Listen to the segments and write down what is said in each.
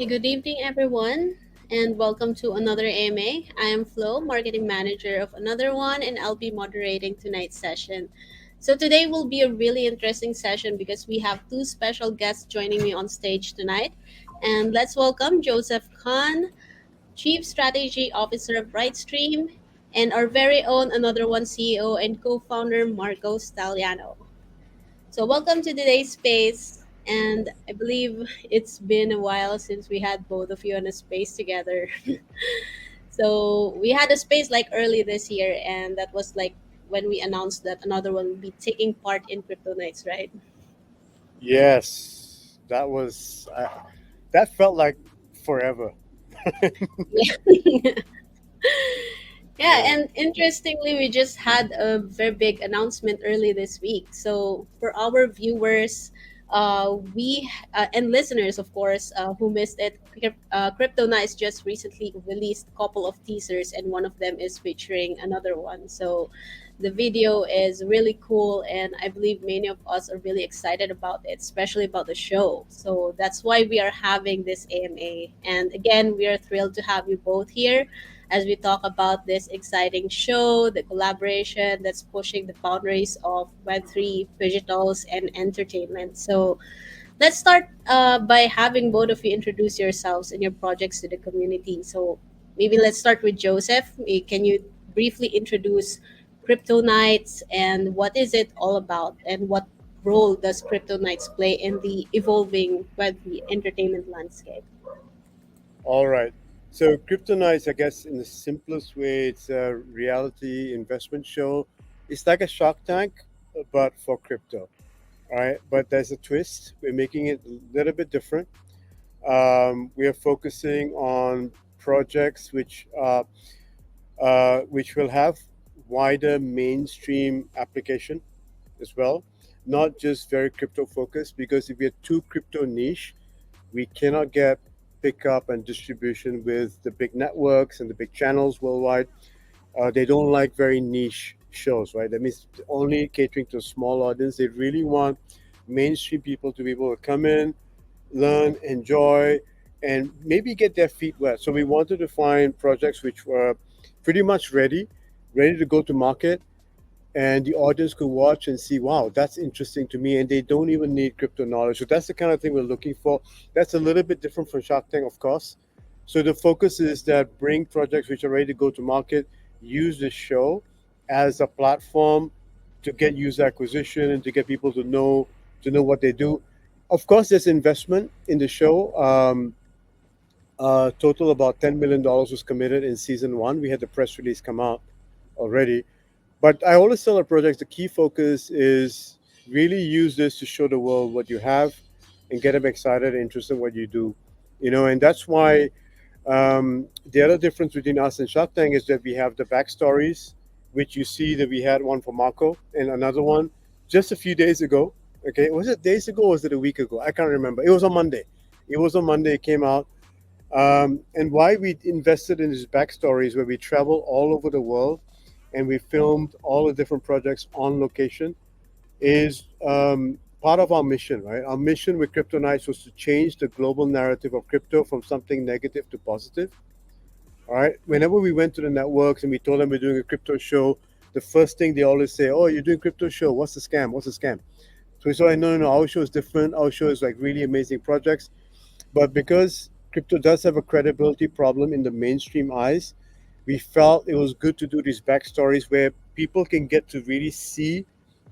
Hey, good evening, everyone, and welcome to another AMA. I am Flo, Marketing Manager of another one, and I'll be moderating tonight's session. So, today will be a really interesting session because we have two special guests joining me on stage tonight. And let's welcome Joseph Khan, Chief Strategy Officer of Brightstream, and our very own another one CEO and co founder, Marco Stagliano. So, welcome to today's space. And I believe it's been a while since we had both of you in a space together. So, we had a space like early this year, and that was like when we announced that another one would be taking part in Crypto Nights, right? Yes, that felt like forever. Yeah. Yeah, Yeah. and interestingly, we just had a very big announcement early this week. So for our viewers, we and listeners, of course, who missed it, Crypto Nights just recently released a couple of teasers, and one of them is featuring another one. So the video is really cool, and I believe many of us are really excited about it, especially about the show. So that's why we are having this AMA. And again, we are thrilled to have you both here as we talk about this exciting show, the collaboration that's pushing the boundaries of Web3, digitals, and entertainment. So let's start by having both of you introduce yourselves and your projects to the community. So maybe let's start with Joseph. Can you briefly introduce Crypto Nights and what is it all about, and what role does Crypto Nights play in the evolving Web3 entertainment landscape? All right. So Kryptonite, I guess, in the simplest way, it's a reality investment show. It's like a Shark Tank, but for crypto. All right. But there's a twist. We're making it a little bit different. We are focusing on projects which will have wider mainstream application as well, not just very crypto focused. Because if we're too crypto niche, we cannot get pickup and distribution with the big networks and the big channels worldwide. They don't like very niche shows, right? That means only catering to a small audience. They really want mainstream people to be able to come in, learn, enjoy, and maybe get their feet wet. So we wanted to find projects which were pretty much ready to go to market, and the audience could watch and see, wow, that's interesting to me, and they don't even need crypto knowledge. So that's the kind of thing we're looking for. That's a little bit different from Shark Tank, of course. So the focus is that bring projects which are ready to go to market, use the show as a platform to get user acquisition and to get people to know what they do. Of course, there's investment in the show. Total about $10 million was committed in season one. We had the press release come out already. But I always tell our projects the key focus is really use this to show the world what you have and get them excited and interested in what you do. And that's why the other difference between us and Shark Tank is that we have the backstories, which you see that we had one for Marco and another one just a few days ago. Okay, was it days ago or was it a week ago? I can't remember. It was on Monday. It was on Monday. It came out. And why we invested in these backstories where we travel all over the world and we filmed all the different projects on location is part of our mission, right? Our mission with Crypto Nights was to change the global narrative of crypto from something negative to positive. All right. Whenever we went to the networks and we told them we're doing a crypto show, the first thing they always say, "Oh, you're doing crypto show? What's the scam? What's the scam?" So we said, "No, no, no. Our show is different. Our show is like really amazing projects." But because crypto does have a credibility problem in the mainstream eyes, we felt it was good to do these backstories where people can get to really see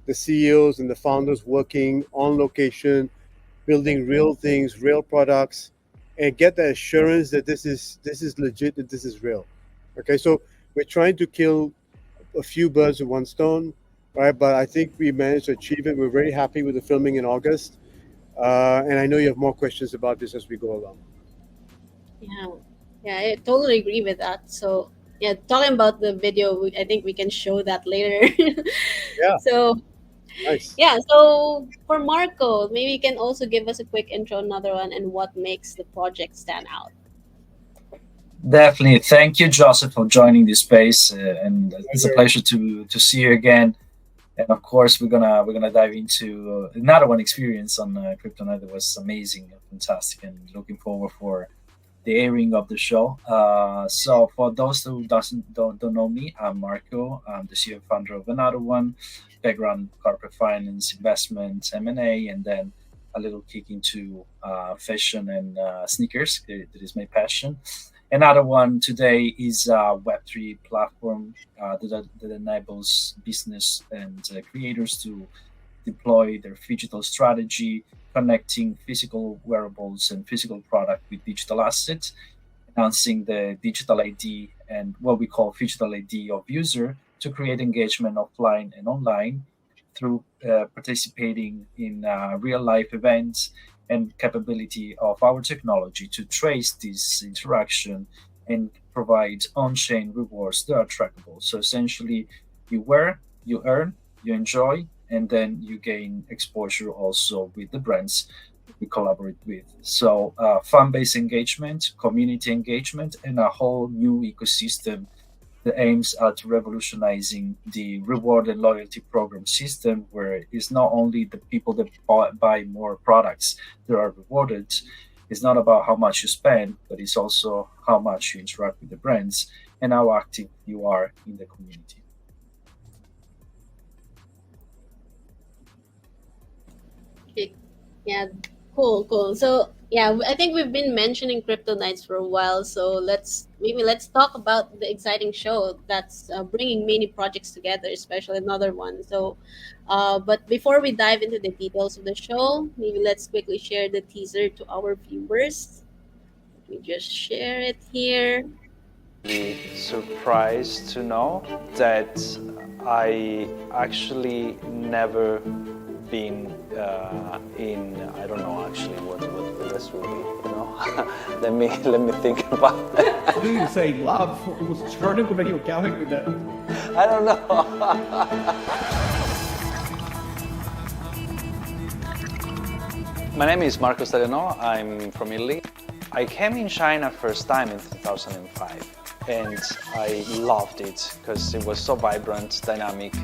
the CEOs and the founders working on location, building real things, real products, and get the assurance that this is legit, that this is real. Okay, so we're trying to kill a few birds with one stone, right? But I think we managed to achieve it. We're very happy with the filming in August, and I know you have more questions about this as we go along. Yeah, yeah, I totally agree with that. So, yeah, talking about the video, I think we can show that later. Yeah, So, nice. yeah, so for Marco, maybe you can also give us a quick intro, another one, and what makes the project stand out. Definitely. Thank you, Joseph, for joining this space, and it's a Pleasure. pleasure to see you again. And of course, we're gonna dive into another one experience on Kryptonite that was amazing, fantastic, and looking forward for the airing of the show. So for those who don't know me, I'm Marco. I'm the CEO and founder of Another One. Background corporate finance, investment, M&A, and then a little kick into fashion and sneakers. That is my passion. Another one today is a Web3 platform that enables business and creators to deploy their phygital strategy, connecting physical wearables and physical product with digital assets, enhancing the digital ID and what we call phygital ID of user to create engagement offline and online through participating in real life events and capability of our technology to trace this interaction and provide on-chain rewards that are trackable. So essentially, you wear, you earn, you enjoy, and then you gain exposure also with the brands we collaborate with. So fan-based engagement, community engagement, and a whole new ecosystem that aims at revolutionizing the reward and loyalty program system, where it's not only the people that buy more products that are rewarded. It's not about how much you spend, but it's also how much you interact with the brands and how active you are in the community. Okay. Yeah, cool, cool. So yeah, I think we've been mentioning Crypto Nights for a while. So let's talk about the exciting show that's bringing many projects together, especially another one. So, but before we dive into the details of the show, maybe let's quickly share the teaser to our viewers. Let me just share it here. Surprised to know that I actually never been in, I don't know actually what this will be, you know. let me think about it. I knew you say love. It was starting when you were going with that. I don't know. My name is Marco Stagliano. I'm from Italy. I came in China first time in 2005 and I loved it because it was so vibrant, dynamic.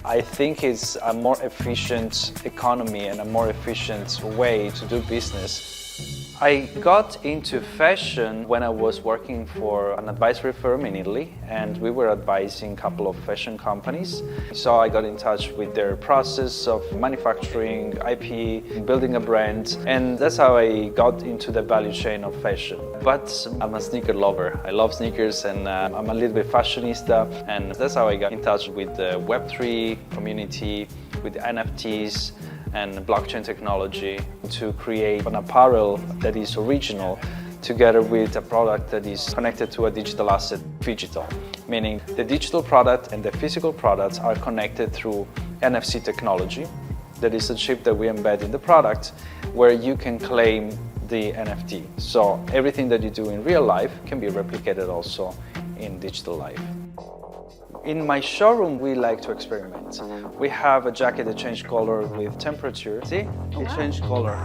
I think it's a more efficient economy and a more efficient way to do business. I got into fashion when I was working for an advisory firm in Italy, and we were advising a couple of fashion companies. So I got in touch with their process of manufacturing, IP, building a brand, and that's how I got into the value chain of fashion. But I'm a sneaker lover. I love sneakers and I'm a little bit fashionista, and that's how I got in touch with the Web3 community, with the NFTs, and blockchain technology to create an apparel that is original together with a product that is connected to a digital asset, Phygital, meaning the digital product and the physical products are connected through NFC technology. That is a chip that we embed in the product where you can claim the NFT. So everything that you do in real life can be replicated also in digital life. In my showroom, we like to experiment. We have a jacket that changes color with temperature. See? It changed color.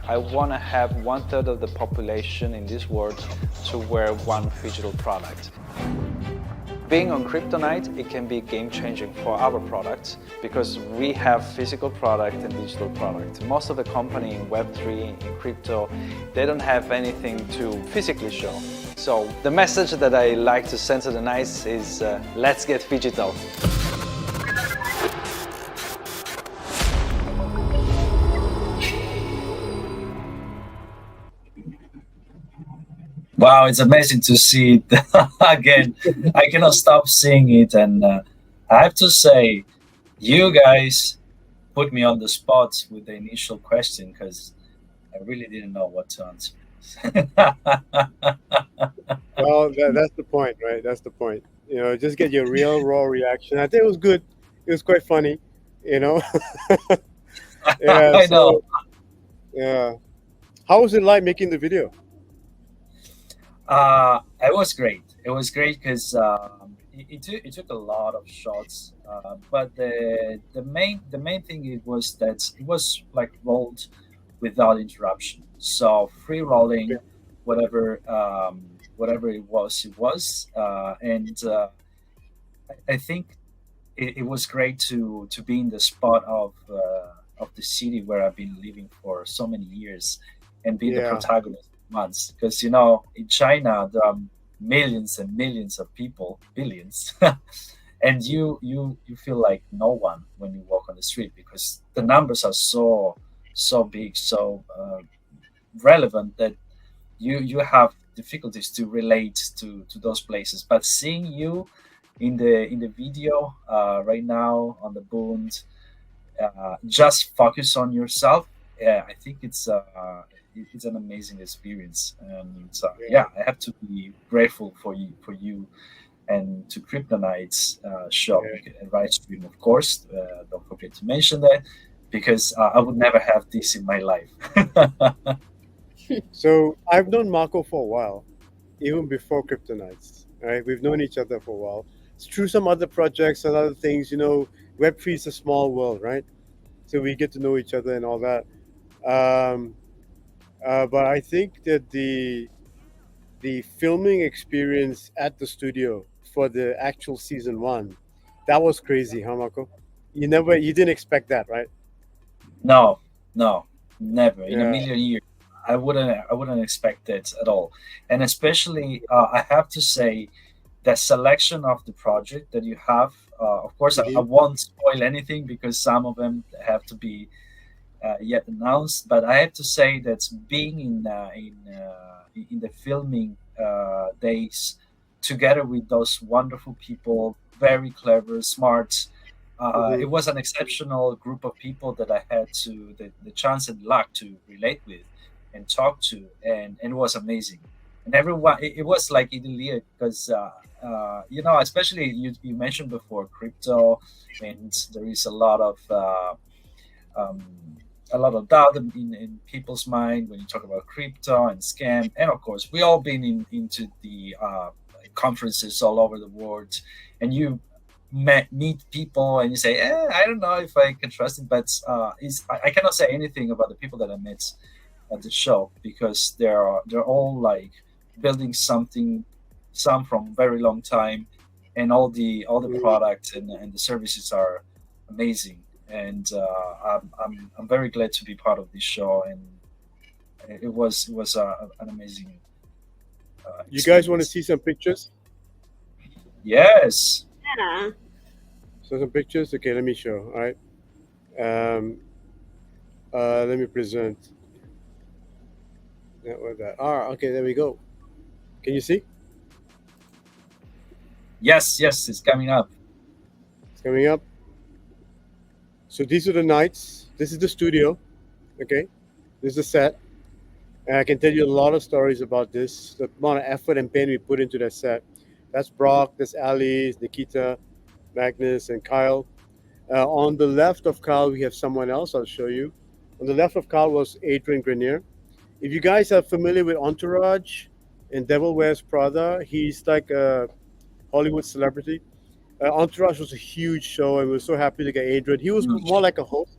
I want to have 1/3 of the population in this world to wear one phygital product. Being on Crypto Night, it can be game-changing for our products because we have physical product and digital product. Most of the company in Web3, in crypto, they don't have anything to physically show. So the message that I like to send to the nights is let's get phygital. Wow, it's amazing to see it again. I cannot stop seeing it, and I have to say, you guys put me on the spot with the initial question because I really didn't know what to answer. Well, that's the point, right? That's the point. Just get your real raw reaction. I think it was good. It was quite funny, you know. Yeah. I know. So, yeah. How was it like making the video? It was great. It was great because it took a lot of shots, but the main thing it was that it was like rolled without interruption. So free rolling, whatever it was, and I think it was great to be in the spot of the city where I've been living for so many years and be the Yeah. protagonist months, because in China there are millions and millions of people, billions, and you feel like no one when you walk on the street, because the numbers are so big, so relevant, that you have difficulties to relate to those places. But seeing you in the video right now on the Bund, just focus on yourself. I think it's an amazing experience, and Yeah, yeah, I have to be grateful for you and to Kryptonite's shop yeah. and right stream, of course. Don't forget to mention that, because I would never have this in my life. So I've known Marco for a while, even before Kryptonites. Right, we've known each other for a while. It's through some other projects and other things. Web3 is a small world, right? So we get to know each other and all that. Um, but I think that the filming experience at the studio for the actual season one, that was crazy, huh, Marco? You didn't expect that, right? No, no, never in a Yeah. million years. I wouldn't expect it at all, and especially I have to say the selection of the project that you have. Of course, I Hmm. won't spoil anything, because some of them have to be yet announced. But I have to say that being in the filming days together with those wonderful people, very clever, smart. Hmm. It was an exceptional group of people that I had the chance and luck to relate with and talk to, and it was amazing. And everyone, it was like idyllic, because especially you mentioned before crypto, and there is um, a lot of doubt in people's mind when you talk about crypto and scam. And of course, we all been into the conferences all over the world, and you meet people and you say, I don't know if I can trust it, but I cannot say anything about the people that I met at the show, because they're all like building something, some from very long time, and all the products and the services are amazing. And I'm very glad to be part of this show, and it was an amazing You guys want to experience. see some pictures? Yes. Yeah. So some pictures. Okay, let me show. All right. Um, let me present. What that? Okay. There we go. Can you see? Yes, it's coming up. It's coming up. So these are the nights. This is the studio. Okay. This is the set. And I can tell you a lot of stories about this. The amount of effort and pain we put into that set. That's Brock. That's Ali, Nikita, Magnus, and Kyle. On the left of Kyle, we have someone else. I'll show you. On the left of Kyle was Adrian Grenier. If you guys are familiar with Entourage and Devil Wears Prada, he's like a Hollywood celebrity. Entourage was a huge show, and we were so happy to get Adrian. He was more Huge. like a host.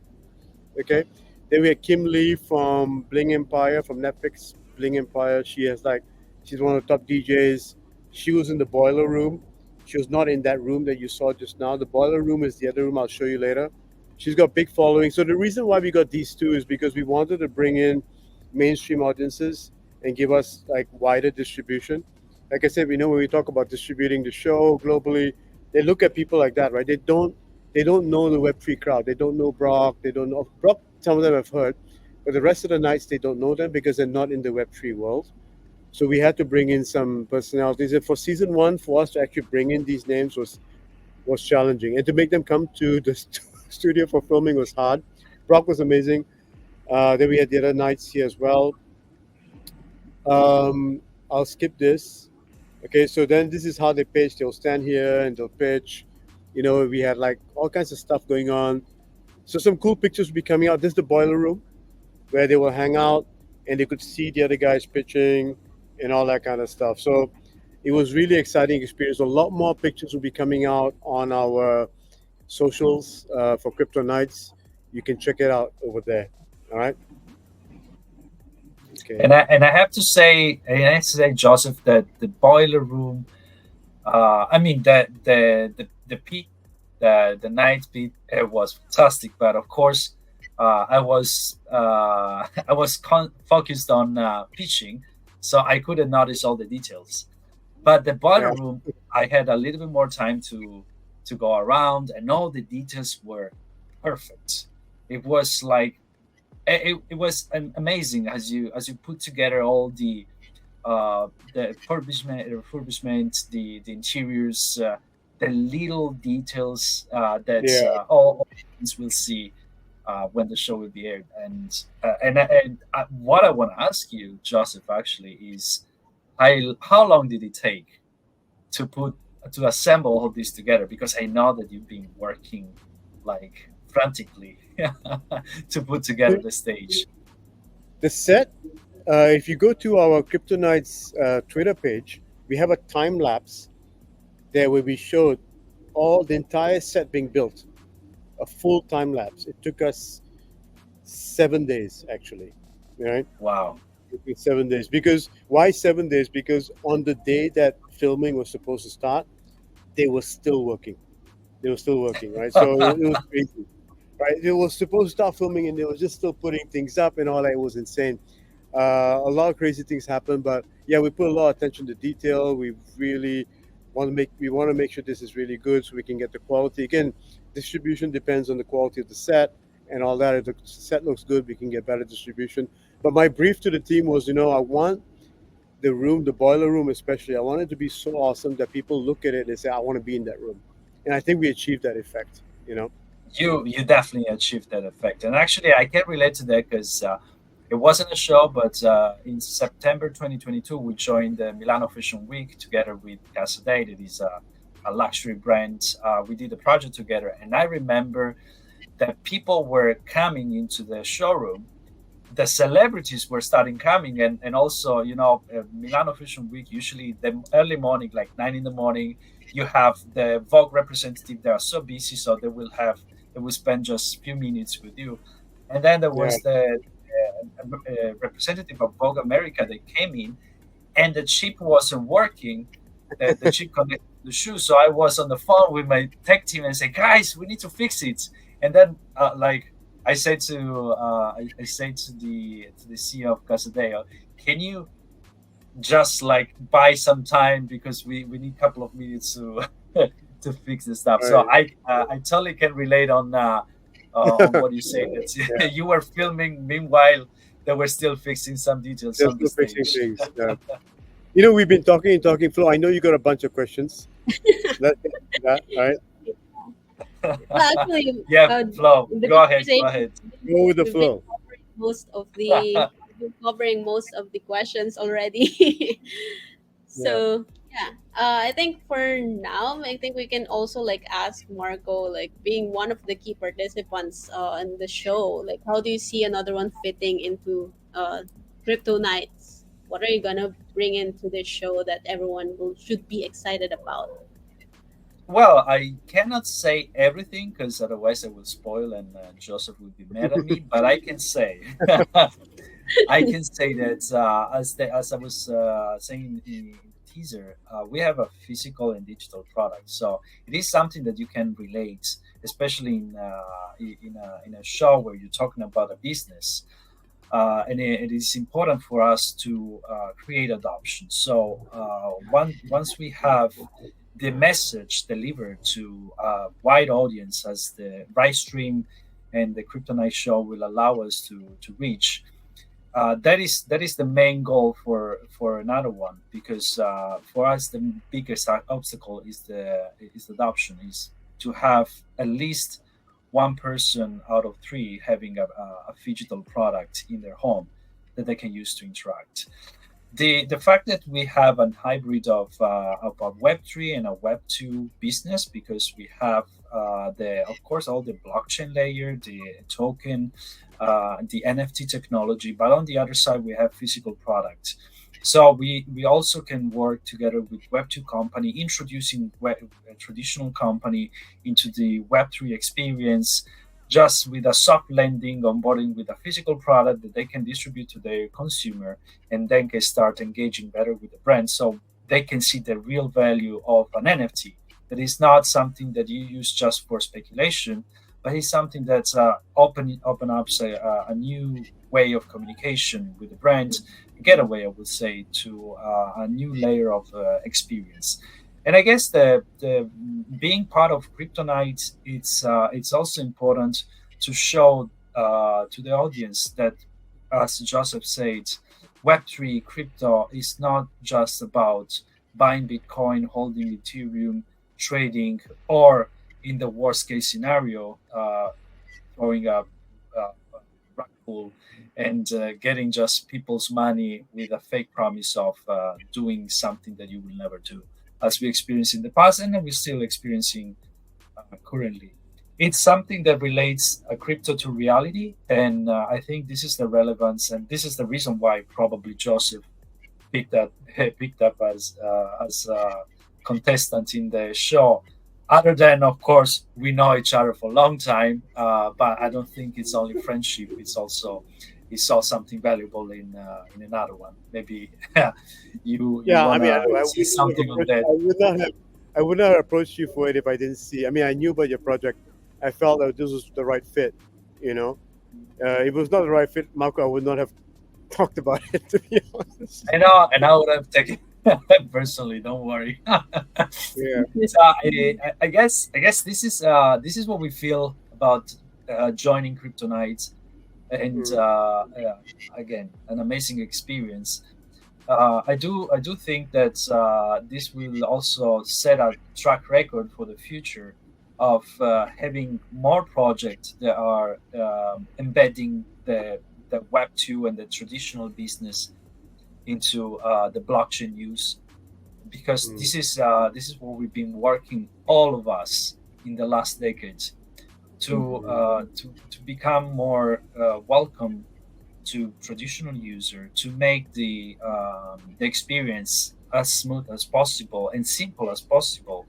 Okay. Then we had Kim Lee from Bling Empire, from Netflix Bling Empire. She's one of the top DJs. She was in the boiler room. She was not in that room that you saw just now. The boiler room is the other room I'll show you later. She's got big following. So the reason why we got these two is because we wanted to bring in mainstream audiences and give us like wider distribution. Like I said, we know when we talk about distributing the show globally, they look at people like that, right? They don't know the Web3 crowd. They don't know Brock. They don't know Brock. Some of them have heard, but the rest of the nights they don't know them because they're not in the Web3 world. So we had to bring in some personalities. And for season one, for us to actually bring in these names was challenging, and to make them come to the studio for filming was hard. Brock was amazing. Then we had the other nights here as well. I'll skip this. Okay, so then this is how they pitch. They'll stand here and they'll pitch. We had like all kinds of stuff going on. So some cool pictures will be coming out. This is the boiler room where they will hang out and they could see the other guys pitching and all that kind of stuff. So it was really exciting experience. A lot more pictures will be coming out on our socials for Crypto Nights. You can check it out over there. All right. Okay. And I have to say, Joseph, that the boiler room, I mean, the peak, the night beat, it was fantastic. But of course, I was focused on pitching, so I couldn't notice all the details. But the Yeah. boiler room, I had a little bit more time to go around, and all the details were perfect. It was like it was amazing as you put together all the refurbishment, the interiors, the little details that Yeah. all audience will see when the show will be aired. And what I want to ask you, Joseph, actually, is how long did it take to put to assemble all this together? Because I know that you've been working like frantically to put together the stage. The set, if you go to our Kryptonite's Twitter page, we have a time lapse there where we showed all the entire set being built, a full time lapse. It took us 7 days actually, right? Wow. It took me 7 days. Because why 7 days? Because on the day that filming was supposed to start, they were still working. They were still working, right? So it was crazy, right? They were supposed to start filming and they were just still putting things up and all that. It was insane. A lot of crazy things happened, but yeah, we put a lot of attention to detail. We really want to make sure this is really good so we can get the quality. Again, distribution depends on the quality of the set and all that. If the set looks good, we can get better distribution. But my brief to the team was, I want the room, the boiler room especially, I want it to be so awesome that people look at it and say, I want to be in that room. And I think we achieved that effect. You definitely achieved that effect, and actually I can relate to that because it wasn't a show, but in September 2022 we joined the Milano Fashion Week together with Casadei, that is a luxury brand. We did a project together, and I remember that people were coming into the showroom. The celebrities were starting coming, and also Milano Fashion Week, usually the early morning, like 9 in the morning, you have the Vogue representative. They are so busy, so they will spend just a few minutes with you. And then there Yeah. was the representative of Vogue America that came in, and the chip wasn't working. The chip connected to the shoe, so I was on the phone with my tech team and say, guys, we need to fix it. And then like I say to the CEO of Casadeo, can you just like buy some time because we need a couple of minutes to to fix the stuff. So Right. I totally can relate on what you say, Yeah. that you were filming meanwhile they were still fixing some details They're on the still fixing stage. things. Yeah. We've been talking and talking. Flo, I know you got a bunch of questions. Let's get to that, right? Well, actually, Yeah, Flo, the go conversation, ahead. Go with the we've been flow. covering most of the we've been covering most of the questions already. Yeah. So yeah, I think for now, I think we can also like ask Marco, like being one of the key participants in the show, like how do you see another one fitting into Crypto Nights? What are you gonna bring into this show that everyone should be excited about? Well, I cannot say everything because otherwise I will spoil and Joseph will be mad at me. But I can say, I can say that as I was saying in the teaser, we have a physical and digital product, so it is something that you can relate, especially in a show where you're talking about a business, and it is important for us to create adoption. So once we have the message delivered to a wide audience, as the right stream and the Kryptonite show will allow us to reach, that is the main goal for another one, because for us the biggest obstacle is adoption, is to have at least one person out of three having a phygital product in their home that they can use to interact. The fact that we have a hybrid of a Web3 and a Web2 business, because we have the of course all the blockchain layer, the token, the NFT technology, but on the other side we have physical products. So we also can work together with Web2 company, introducing a traditional company into the Web3 experience, just with a soft landing, onboarding with a physical product that they can distribute to their consumer, and then can start engaging better with the brand, so they can see the real value of an NFT. That is not something that you use just for speculation, but it's something that's open up a new way of communication with the brand, getaway, I would say, to a new layer of experience. And I guess the being part of Kryptonite, it's also important to show to the audience that, as Joseph said, Web3 crypto is not just about buying Bitcoin, holding Ethereum, trading, or in the worst case scenario, throwing a rug pull and getting just people's money with a fake promise of doing something that you will never do, as we experienced in the past and we're still experiencing currently. It's something that relates crypto to reality, and I think this is the relevance, and this is the reason why probably Joseph picked up picked up as a contestant in the show. Other than, of course, we know each other for a long time, but I don't think it's only friendship. It's also he saw something valuable in another one. Maybe you Yeah, I mean, I wanna know see something on that. I would not have approached you for it if I didn't see. I mean, I knew about your project. I felt that this was the right fit. You know, if it was not the right fit, Marco, I would not have talked about it. To be honest. I know, and I would have taken personally. Don't worry. Yeah. So I guess this is what we feel about joining Kryptonite, and Mm. again, an amazing experience. I do think that this will also set a track record for the future of having more projects that are embedding the Web 2 and the traditional business into the blockchain use, because Mm. this is what we've been working, all of us, in the last decades, to Mm. to become more welcome to traditional user, to make the experience as smooth as possible and simple as possible,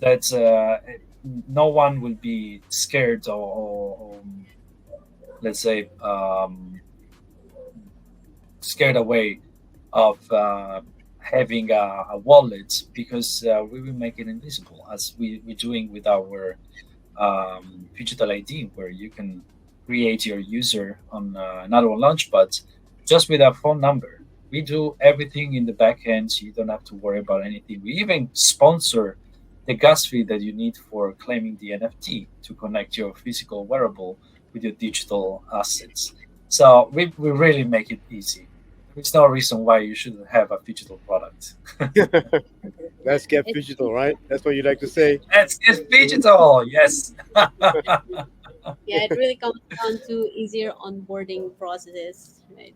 that no one will be scared or let's say scared away of having a wallet, because we will make it invisible, as we're doing with our digital ID, where you can create your user on another one launch, but just with a phone number. We do everything in the back end, so you don't have to worry about anything. We even sponsor the gas fee that you need for claiming the NFT to connect your physical wearable with your digital assets. So we really make it easy. There's no reason why you shouldn't have a digital product. Let's get It, digital, right? That's what you like to say. Let's get digital. Yes. yeah, it really comes down to easier onboarding processes, right?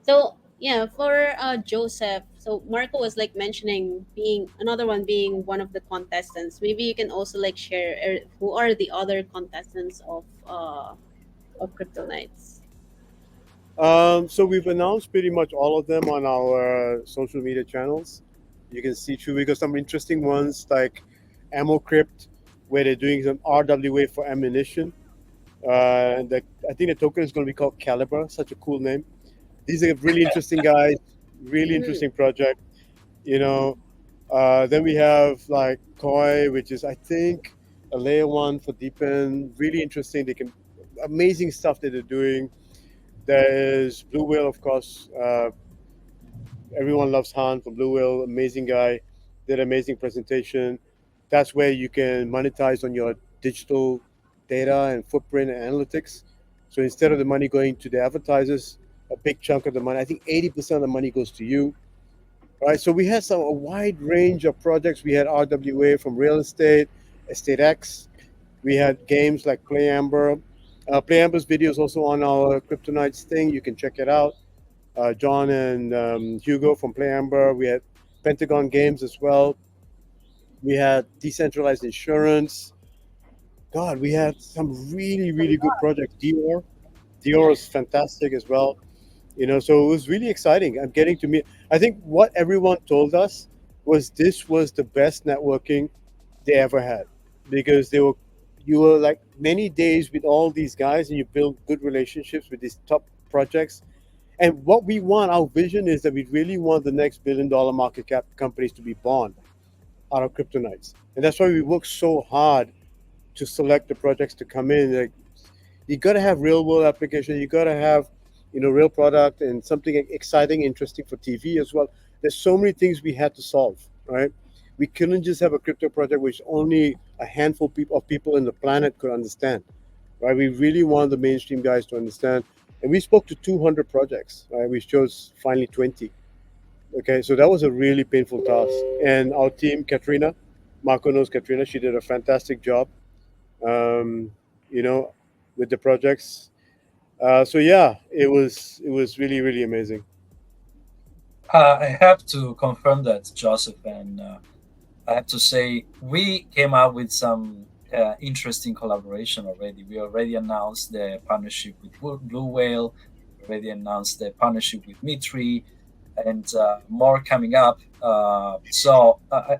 So yeah, for Joseph, so Marco was like mentioning being another one, being one of the contestants. Maybe you can also like share who are the other contestants of Crypto Nights. So we've announced pretty much all of them on our social media channels. You can see through. We got some interesting ones like Ammo Crypt, where they're doing some RWA for ammunition. And I think the token is going to be called Caliber. Such a cool name. These are really interesting guys. Really Mhm. interesting project. You know. Then we have like Koi, which is I think a layer one for Deepen. Really interesting. They can amazing stuff that they're doing. There's Blue Whale, of course. Everyone loves Han from Blue Whale. Amazing guy. Did an amazing presentation. That's where you can monetize on your digital data and footprint and analytics. So instead of the money going to the advertisers, a big chunk of the money, I think 80% of the money goes to you. Right. So we had a wide range of projects. We had RWA from real estate, Estate X. We had games like Play Amber. Play Amber's video is also on our Kryptonites thing. You can check it out. John and Hugo from Play Amber. We had Pentagon Games as well. We had decentralized insurance. God, we had some really, really good projects. Dior is fantastic as well. So it was really exciting. I'm getting to meet. I think what everyone told us was this was the best networking they ever had, because you were like many days with all these guys and you build good relationships with these top projects. And what we want, our vision is that we really want the next $1 billion market cap companies to be born out of Kryptonites. And that's why we work so hard to select the projects to come in. Like, you got to have real world application. You got to have real product and something exciting, interesting for TV as well. There's so many things we had to solve, right? We couldn't just have a crypto project which only a handful of people in the planet could understand, right? We really wanted the mainstream guys to understand, and we spoke to 200 projects, right? We chose finally 20. Okay, so that was a really painful task, and our team, Katrina, Marco knows Katrina. She did a fantastic job, um, you know, with the projects. So yeah, it was really really amazing. I have to confirm that, Joseph, and I have to say we came up with some interesting collaboration already. We already announced the partnership with Blue Whale. We already announced the partnership with Mitri, and more coming up.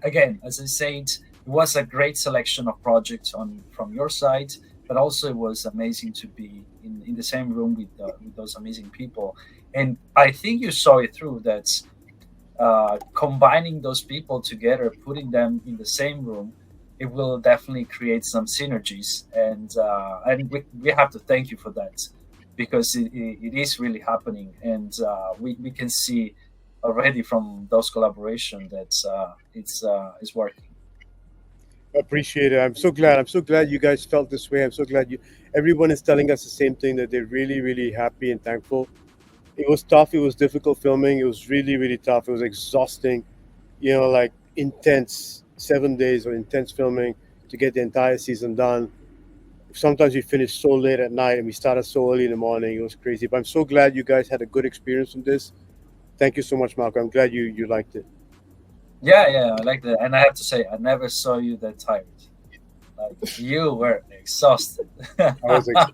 Again, as I said, it was a great selection of projects on from your side, but also it was amazing to be in the same room with those amazing people. And I think you saw it through that combining those people together, putting them in the same room, it will definitely create some synergies. And we have to thank you for that because it is really happening. And we can see already from those collaboration that it's working. Appreciate it. I'm so glad. I'm so glad you guys felt this way. I'm so glad everyone is telling us the same thing, that they're really, really happy and thankful. It was tough. It was difficult filming. It was really, really tough. It was exhausting. Like intense 7 days of intense filming to get the entire season done. Sometimes we finished so late at night and we started so early in the morning. It was crazy. But I'm so glad you guys had a good experience from this. Thank you so much, Marco. I'm glad you liked it. Yeah, yeah, I like that. And I have to say, I never saw you that tired. Like you were exhausted. I was like,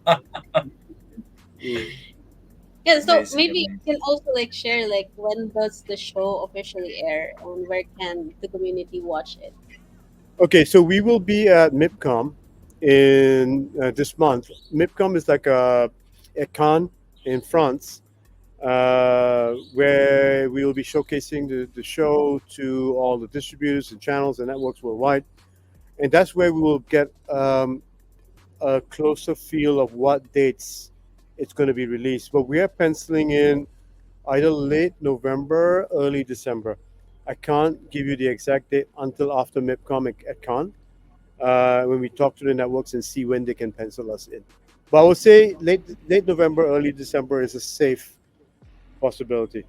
Yeah, so Amazing, maybe amazing. you can also like share like when does the show officially air and where can the community watch it? okay, so we will be at MIPCOM in this month. MIPCOM is like a con in France where we will be showcasing the show to all the distributors and channels and networks worldwide. And that's where we will get a closer feel of what dates it's going to be released. But we are penciling in either late November, early December. I can't give you the exact date until after MIPCOM at Cannes, when we talk to the networks and see when they can pencil us in. But I would say late November, early December is a safe possibility.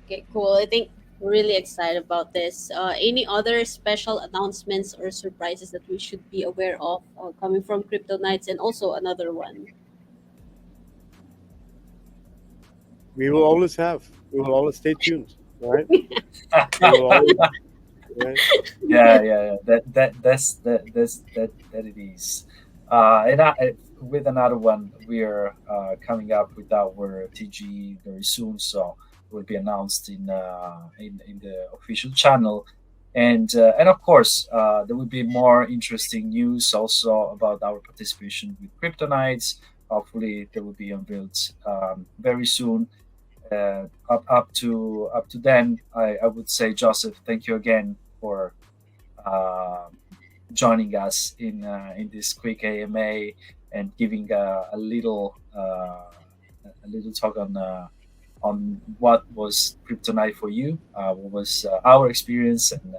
Okay, cool. I think we're really excited about this. Any other special announcements or surprises that we should be aware of coming from Crypto Nights and also another one? We will always have. We will always stay tuned, right? We will always, right? Yeah, yeah, yeah. That it is. With another one, we're coming up with our TG very soon, so it will be announced in the official channel, and of course, there will be more interesting news also about our participation with Kryptonites. Hopefully, they will be unveiled very soon. Up to then, I would say, Joseph, thank you again for uh, joining us in this quick AMA and giving a little talk on what was Kryptonite for you, what was our experience, and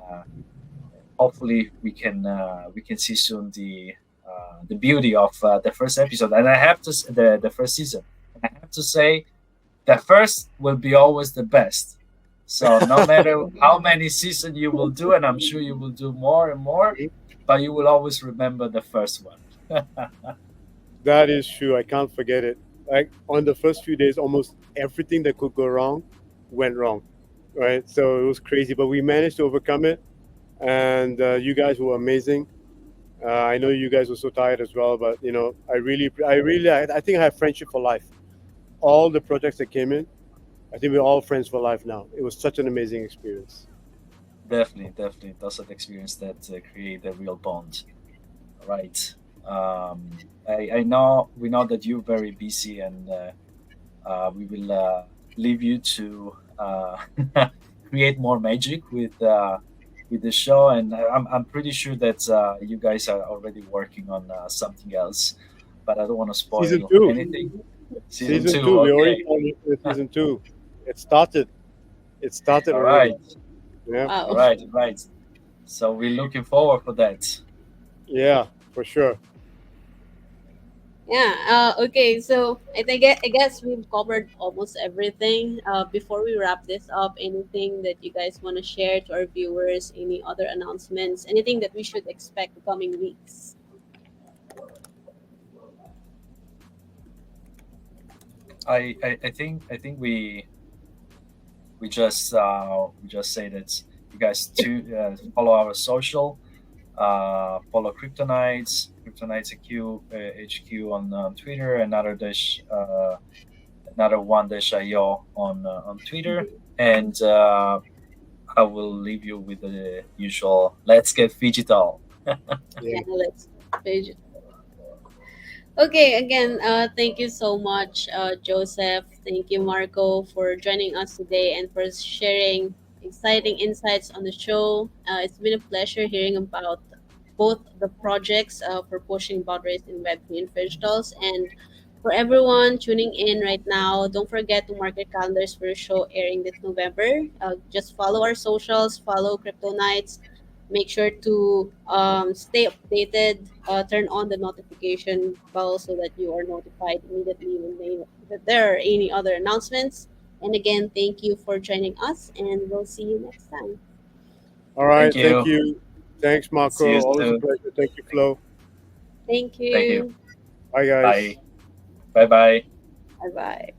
hopefully we can see soon the beauty of the first episode. And I have to the first season. And I have to say the first will be always the best. So no matter how many seasons you will do, and I'm sure you will do more and more, but you will always remember the first one. That is true. I can't forget it. Like on the first few days, almost everything that could go wrong went wrong, right? So it was crazy, but we managed to overcome it. And you guys were amazing. I know you guys were so tired as well, but I think I have friendship for life. All the projects that came in, I think we're all friends for life now. It was such an amazing experience. Definitely, definitely, those are the experience that create a real bond, right? I know we know that you're very busy, and we will leave you to create more magic with the show. And I'm pretty sure that you guys are already working on something else, but I don't want to Season spoil two. anything. Season Season two. two. We already Okay. started with season two. It started. It started All right. already. Yeah. All Wow. right. Right. So we're looking forward for that. Yeah, for sure. Yeah. Okay. So I guess we've covered almost everything. Before we wrap this up, anything that you guys want to share to our viewers? Any other announcements? Anything that we should expect the coming weeks? I think we just say that you guys to follow our social, follow Kryptonites HQ on Twitter, another one dash IO on Twitter, Mhm. and I will leave you with the usual. Let's get digital. Yeah. Yeah. Let's. Okay, again, thank you so much, Joseph. Thank you, Marco, for joining us today and for sharing exciting insights on the show. It's been a pleasure hearing about both the projects for pushing boundaries in Web3 and Digitals. And for everyone tuning in right now, don't forget to mark your calendars for the show airing this November. Just follow our socials, follow Crypto Nights. Make sure to stay updated. Turn on the notification bell so that you are notified immediately when that there are any other announcements. And again, thank you for joining us, and we'll see you next time. All Thank right. Thank you. you. Thanks, See Marco. you Always a soon. pleasure. Thank you, Flo. Thank Thank you. you. Bye, Bye. guys. Bye bye. Bye bye.